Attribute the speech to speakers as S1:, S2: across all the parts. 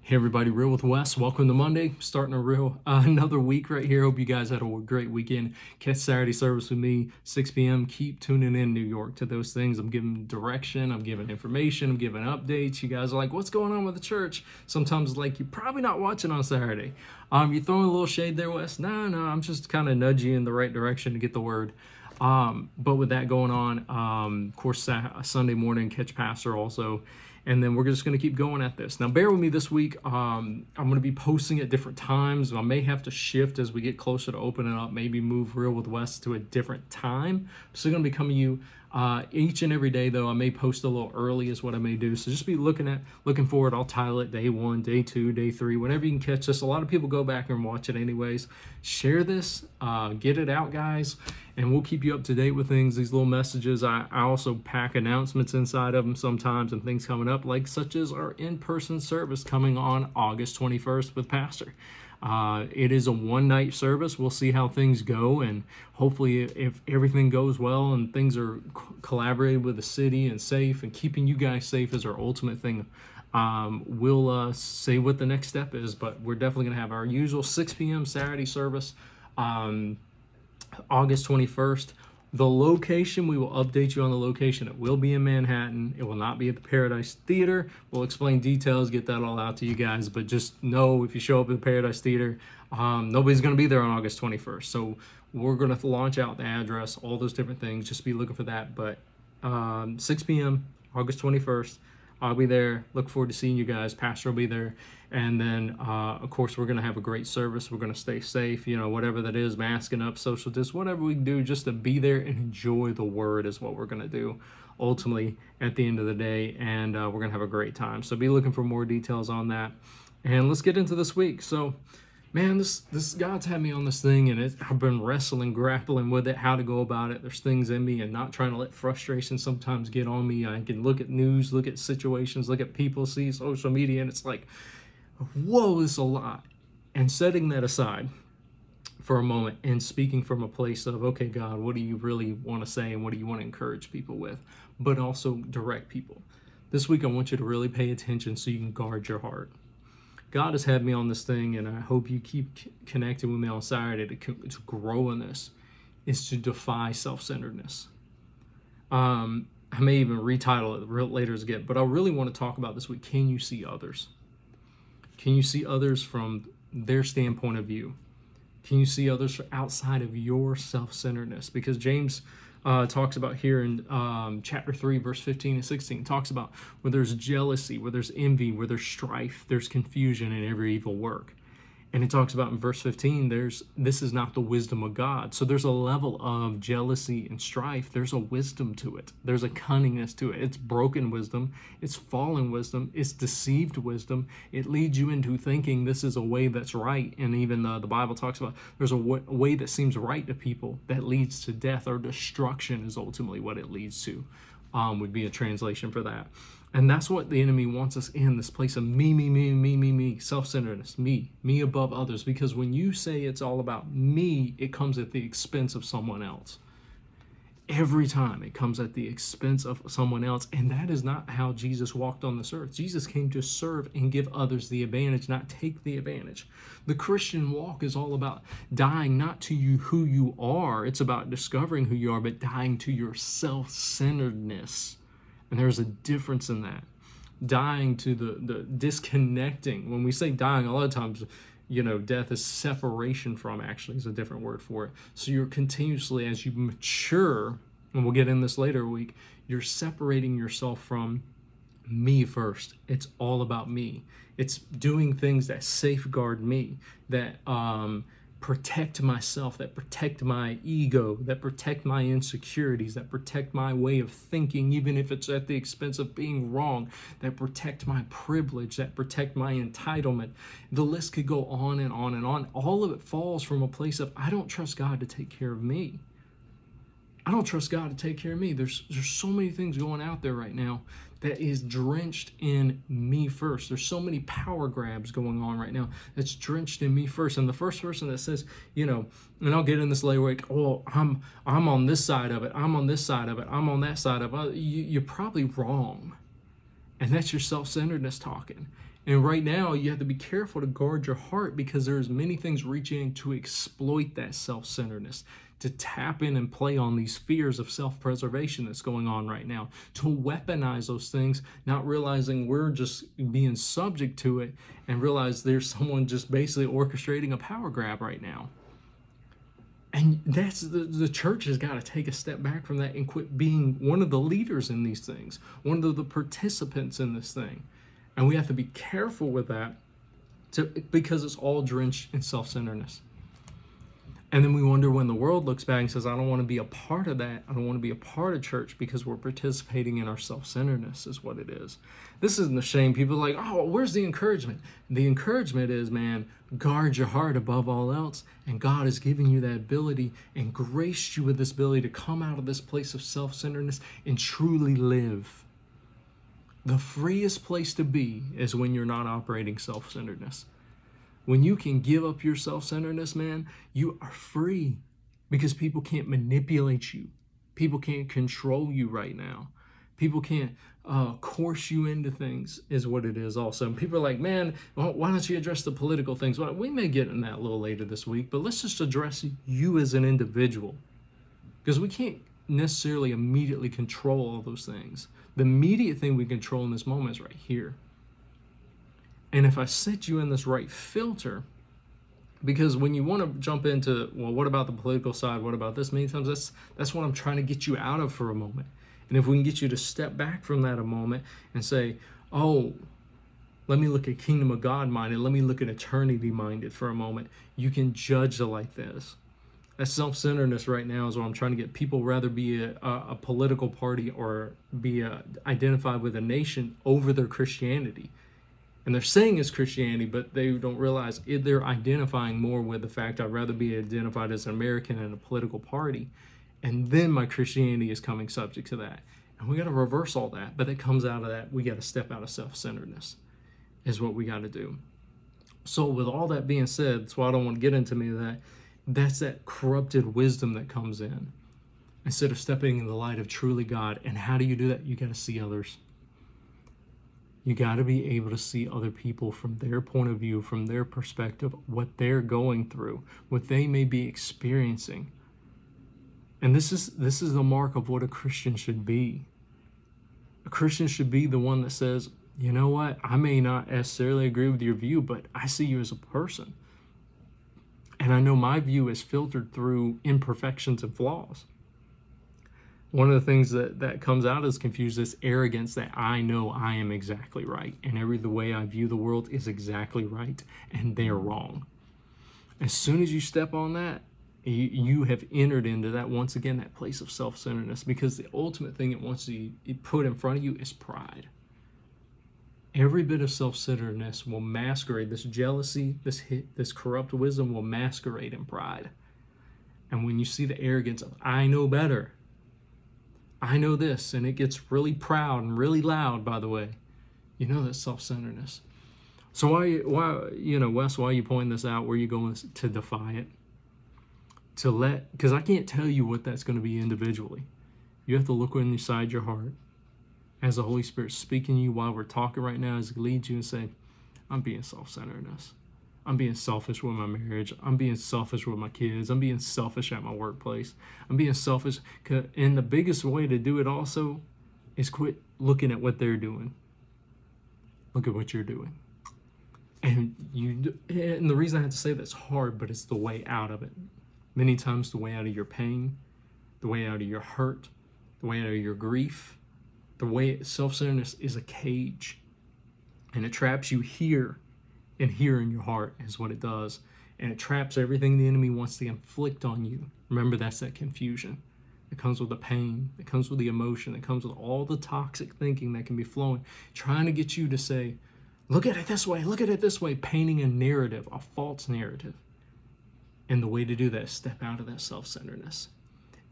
S1: Hey everybody, Real with Wes. Welcome to Monday. Starting another week right here. Hope you guys had a great weekend. Catch Saturday service with me, 6 p.m. Keep tuning in, New York, to those things. I'm giving direction, I'm giving information, I'm giving updates. You guys are like, what's going on with the church? Sometimes like you're probably not watching on Saturday. You're throwing a little shade there, Wes. No, I'm just kind of nudging you in the right direction to get the word. But with that going on, of course, Sunday morning, catch Pastor also. And then we're just going to keep going at this. Now, bear with me this week. I'm going to be posting at different times. I may have to shift as we get closer to opening up, maybe move Real with Wes to a different time. Still going to be coming to you each and every day, though. I may post a little early is what I may do. So just be looking forward. I'll title it day 1, day 2, day 3, whenever you can catch this. A lot of people go back and watch it anyways. Share this. Get it out, guys. And we'll keep you up to date with things, these little messages. I also pack announcements inside of them sometimes and things coming up, like such as our in-person service coming on August 21st with Pastor. It is a one-night service. We'll see how things go, and hopefully if everything goes well and things are collaborated with the city and safe and keeping you guys safe is our ultimate thing. We'll say what the next step is, but we're definitely going to have our usual 6 p.m. Saturday service. August 21st. The location, we will update you on the location. It will be in Manhattan. It will not be at the Paradise Theater. We'll explain details, get that all out to you guys. But just know if you show up at the Paradise Theater, nobody's going to be there on August 21st. So we're going to launch out the address, all those different things. Just be looking for that. But 6 p.m., August 21st. I'll be there. Look forward to seeing you guys. Pastor will be there. And then, of course, we're going to have a great service. We're going to stay safe, whatever that is, masking up, social distance, whatever we can do just to be there and enjoy the word is what we're going to do ultimately at the end of the day. And we're going to have a great time. So be looking for more details on that. And let's get into this week. So, man, this God's had me on this thing, and I've been grappling with it, how to go about it. There's things in me, and not trying to let frustration sometimes get on me. I can look at news, look at situations, look at people, see social media, and it's like, whoa, this is a lot. And setting that aside for a moment and speaking from a place of, okay, God, what do you really want to say, and what do you want to encourage people with, but also direct people. This week, I want you to really pay attention so you can guard your heart. God has had me on this thing, and I hope you keep connecting with me on Saturday to grow in this, is to defy self-centeredness. I may even retitle it later again, but I really want to talk about this week. Can you see others? Can you see others from their standpoint of view? Can you see others outside of your self-centeredness? Because James talks about here in chapter 3, verse 15 and 16, talks about where there's jealousy, where there's envy, where there's strife, there's confusion in every evil work. And it talks about in verse 15, this is not the wisdom of God. So there's a level of jealousy and strife. There's a wisdom to it. There's a cunningness to it. It's broken wisdom. It's fallen wisdom. It's deceived wisdom. It leads you into thinking this is a way that's right. And even the Bible talks about there's a way that seems right to people that leads to death, or destruction is ultimately what it leads to, would be a translation for that. And that's what the enemy wants us in, this place of me, self-centeredness, me above others. Because when you say it's all about me, it comes at the expense of someone else. Every time it comes at the expense of someone else. And that is not how Jesus walked on this earth. Jesus came to serve and give others the advantage, not take the advantage. The Christian walk is all about dying not to you who you are. It's about discovering who you are, but dying to your self-centeredness. And there's a difference in that. Dying to the disconnecting. When we say dying, a lot of times, death is separation from, actually is a different word for it. So you're continuously, as you mature, and we'll get in this later week, you're separating yourself from me first. It's all about me. It's doing things that safeguard me, that protect myself, that protect my ego, that protect my insecurities, that protect my way of thinking, even if it's at the expense of being wrong, that protect my privilege, that protect my entitlement. The list could go on and on and on. All of it falls from a place of, I don't trust God to take care of me. I don't trust God to take care of me. There's so many things going out there right now that is drenched in me first. There's so many power grabs going on right now that's drenched in me first. And the first person that says, and I'll get in this later, like, oh, I'm on this side of it, I'm on this side of it, I'm on that side of it, you're probably wrong. And that's your self-centeredness talking. And right now, you have to be careful to guard your heart, because there's many things reaching to exploit that self-centeredness, to tap in and play on these fears of self-preservation that's going on right now, to weaponize those things, not realizing we're just being subject to it, and realize there's someone just basically orchestrating a power grab right now. And that's the church has got to take a step back from that and quit being one of the leaders in these things, one of the participants in this thing. And we have to be careful with that because it's all drenched in self-centeredness. And then we wonder when the world looks back and says, I don't want to be a part of that. I don't want to be a part of church because we're participating in our self-centeredness is what it is. This isn't a shame. People are like, oh, where's the encouragement? The encouragement is, man, guard your heart above all else. And God has given you that ability and graced you with this ability to come out of this place of self-centeredness and truly live. The freest place to be is when you're not operating self-centeredness. When you can give up your self-centeredness, man, you are free, because people can't manipulate you. People can't control you right now. People can't coerce you into things, is what it is also. And people are like, man, well, why don't you address the political things? Well, we may get in that a little later this week, but let's just address you as an individual, because we can't necessarily immediately control all those things. The immediate thing we control in this moment is right here. And if I set you in this right filter, because when you want to jump into, well, what about the political side? What about this? Many times that's what I'm trying to get you out of for a moment. And if we can get you to step back from that a moment and say, oh, let me look at kingdom of God minded. Let me look at eternity minded for a moment. You can judge it like this. That self-centeredness right now is what I'm trying to get people rather be a political party or be identified with a nation over their Christianity. And they're saying it's Christianity, but they don't realize they're identifying more with the fact I'd rather be identified as an American in a political party. And then my Christianity is coming subject to that. And we got to reverse all that. But it comes out of that. We got to step out of self-centeredness is what we got to do. So with all that being said, that's why I don't want to get into any of that. That's that corrupted wisdom that comes in. Instead of stepping in the light of truly God. And how do you do that? You got to see others. You got to be able to see other people from their point of view, from their perspective, what they're going through, what they may be experiencing. And this is the mark of what a Christian should be. A Christian should be the one that says, you know what, I may not necessarily agree with your view, but I see you as a person. And I know my view is filtered through imperfections and flaws. One of the things that comes out is confused, this arrogance that I know I am exactly right. And the way I view the world is exactly right. And they're wrong. As soon as you step on that, you have entered into that, once again, that place of self-centeredness. Because the ultimate thing it wants to put in front of you is pride. Every bit of self-centeredness will masquerade, this jealousy, this corrupt wisdom will masquerade in pride. And when you see the arrogance of, I know better, I know this, and it gets really proud and really loud, by the way, you know that's self-centeredness. So why, Wes, why are you pointing this out? Where are you going to defy it? Because I can't tell you what that's going to be individually. You have to look inside your heart as the Holy Spirit speaking to you while we're talking right now, as He leads you and say, I'm being self-centeredness. I'm being selfish with my marriage. I'm being selfish with my kids. I'm being selfish at my workplace. I'm being selfish. And the biggest way to do it also is quit looking at what they're doing. Look at what you're doing. And the reason I have to say that's hard, but it's the way out of it. Many times the way out of your pain, the way out of your hurt, the way out of your grief, the way self-centeredness is a cage. And it traps you here. And here in your heart is what it does. And it traps everything the enemy wants to inflict on you. Remember, that's that confusion. It comes with the pain. It comes with the emotion. It comes with all the toxic thinking that can be flowing, trying to get you to say, look at it this way, look at it this way, painting a narrative, a false narrative. And the way to do that is step out of that self-centeredness.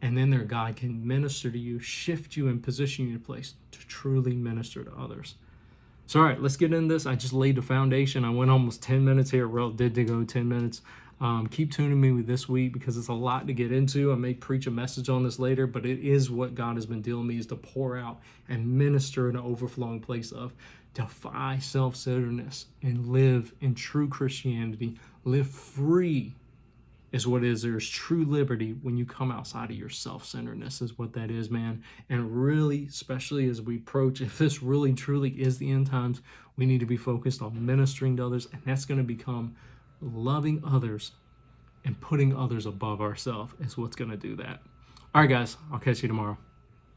S1: And then there God can minister to you, shift you, and position you in a place to truly minister to others. So, all right, let's get into this. I just laid the foundation. I went almost 10 minutes here. Well, did to go 10 minutes. Keep tuning me with this week because it's a lot to get into. I may preach a message on this later, but it is what God has been dealing me, is to pour out and minister in an overflowing place of defy self-centeredness and live in true Christianity. Live free is what it is. There's true liberty when you come outside of your self-centeredness, is what that is, man. And really, especially as we approach, if this really truly is the end times, we need to be focused on ministering to others, and that's going to become loving others and putting others above ourselves is what's going to do that. All right, guys, I'll catch you tomorrow.